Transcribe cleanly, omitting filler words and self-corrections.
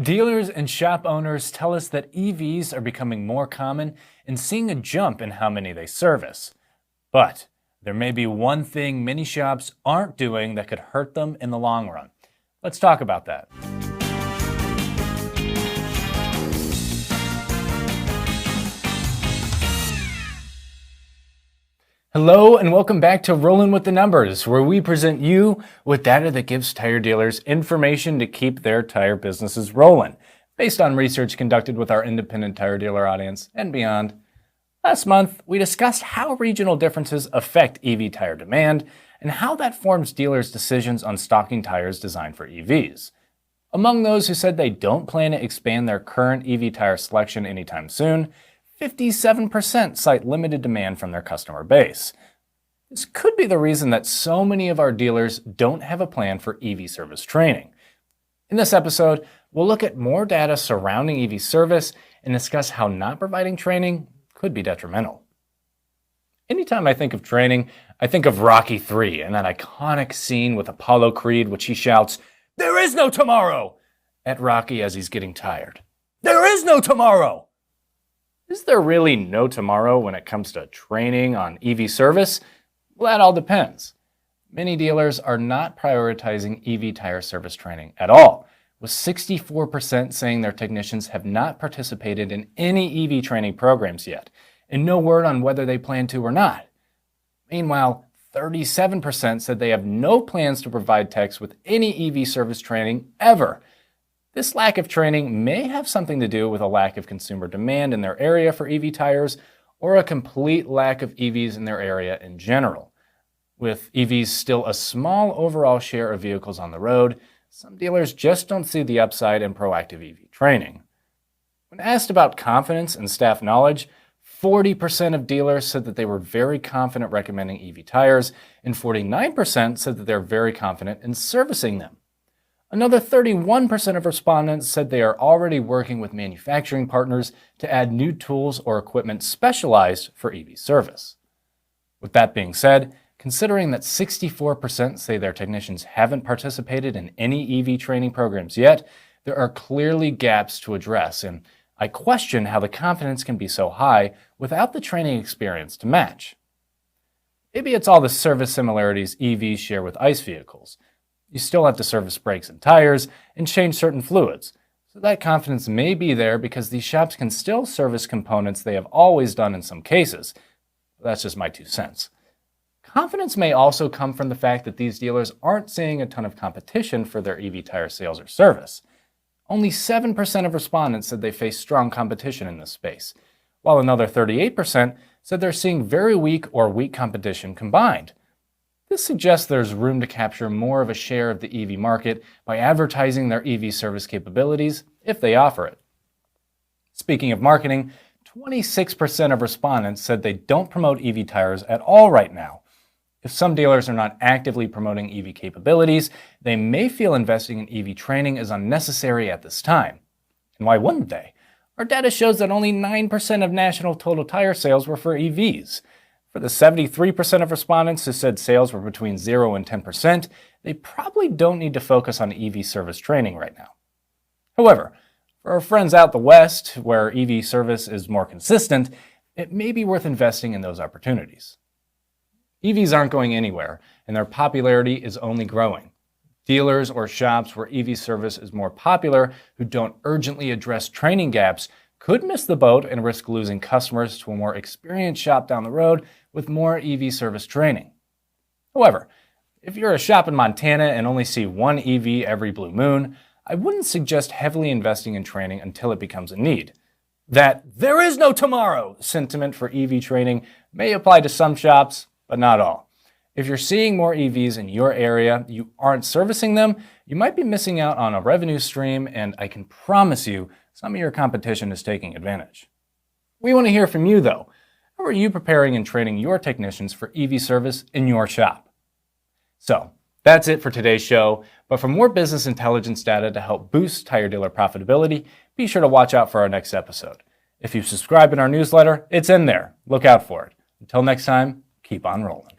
Dealers and shop owners tell us that EVs are becoming more common and seeing a jump in how many they service. But there may be one thing many shops aren't doing that could hurt them in the long run. Let's talk about that. Hello and welcome back to Rollin' with the Numbers, where we present you with data that gives tire dealers information to keep their tire businesses rolling, based on research conducted with our independent tire dealer audience and beyond. Last month, we discussed how regional differences affect EV tire demand and how that forms dealers' decisions on stocking tires designed for EVs. Among those who said they don't plan to expand their current EV tire selection anytime soon, 57% cite limited demand from their customer base. This could be the reason that so many of our dealers don't have a plan for EV service training. In this episode, we'll look at more data surrounding EV service and discuss how not providing training could be detrimental. Anytime I think of training, I think of Rocky III and that iconic scene with Apollo Creed, which he shouts, "There is no tomorrow!" at Rocky as he's getting tired. There is no tomorrow! Is there really no tomorrow when it comes to training on EV service? Well, that all depends. Many dealers are not prioritizing EV tire service training at all, with 64% saying their technicians have not participated in any EV training programs yet, and no word on whether they plan to or not. Meanwhile, 37% said they have no plans to provide techs with any EV service training ever. This lack of training may have something to do with a lack of consumer demand in their area for EV tires or a complete lack of EVs in their area in general. With EVs still a small overall share of vehicles on the road, some dealers just don't see the upside in proactive EV training. When asked about confidence and staff knowledge, 40% of dealers said that they were very confident recommending EV tires, and 49% said that they're very confident in servicing them. Another 31% of respondents said they are already working with manufacturing partners to add new tools or equipment specialized for EV service. With that being said, considering that 64% say their technicians haven't participated in any EV training programs yet, there are clearly gaps to address, and I question how the confidence can be so high without the training experience to match. Maybe it's all the service similarities EVs share with ICE vehicles. You still have to service brakes and tires and change certain fluids, so that confidence may be there because these shops can still service components they have always done in some cases. That's just my 2 cents. Confidence may also come from the fact that these dealers aren't seeing a ton of competition for their EV tire sales or service. Only 7% of respondents said they face strong competition in this space, while another 38% said they're seeing very weak or weak competition combined. This suggests there's room to capture more of a share of the EV market by advertising their EV service capabilities if they offer it. Speaking of marketing, 26% of respondents said they don't promote EV tires at all right now. If some dealers are not actively promoting EV capabilities, they may feel investing in EV training is unnecessary at this time. And why wouldn't they? Our data shows that only 9% of national total tire sales were for EVs. For the 73% of respondents who said sales were between 0 and 10%, they probably don't need to focus on EV service training right now. However, for our friends out the West, where EV service is more consistent, it may be worth investing in those opportunities. EVs aren't going anywhere, and their popularity is only growing. Dealers or shops where EV service is more popular who don't urgently address training gaps could miss the boat and risk losing customers to a more experienced shop down the road with more EV service training. However, if you're a shop in Montana and only see one EV every blue moon, I wouldn't suggest heavily investing in training until it becomes a need. That "there is no tomorrow" sentiment for EV training may apply to some shops, but not all. If you're seeing more EVs in your area, you aren't servicing them, you might be missing out on a revenue stream, and I can promise you some of your competition is taking advantage. We want to hear from you though. How are you preparing and training your technicians for EV service in your shop? So, that's it for today's show, but for more business intelligence data to help boost tire dealer profitability, be sure to watch out for our next episode. If you subscribe in our newsletter, it's in there. Look out for it. Until next time, keep on rolling.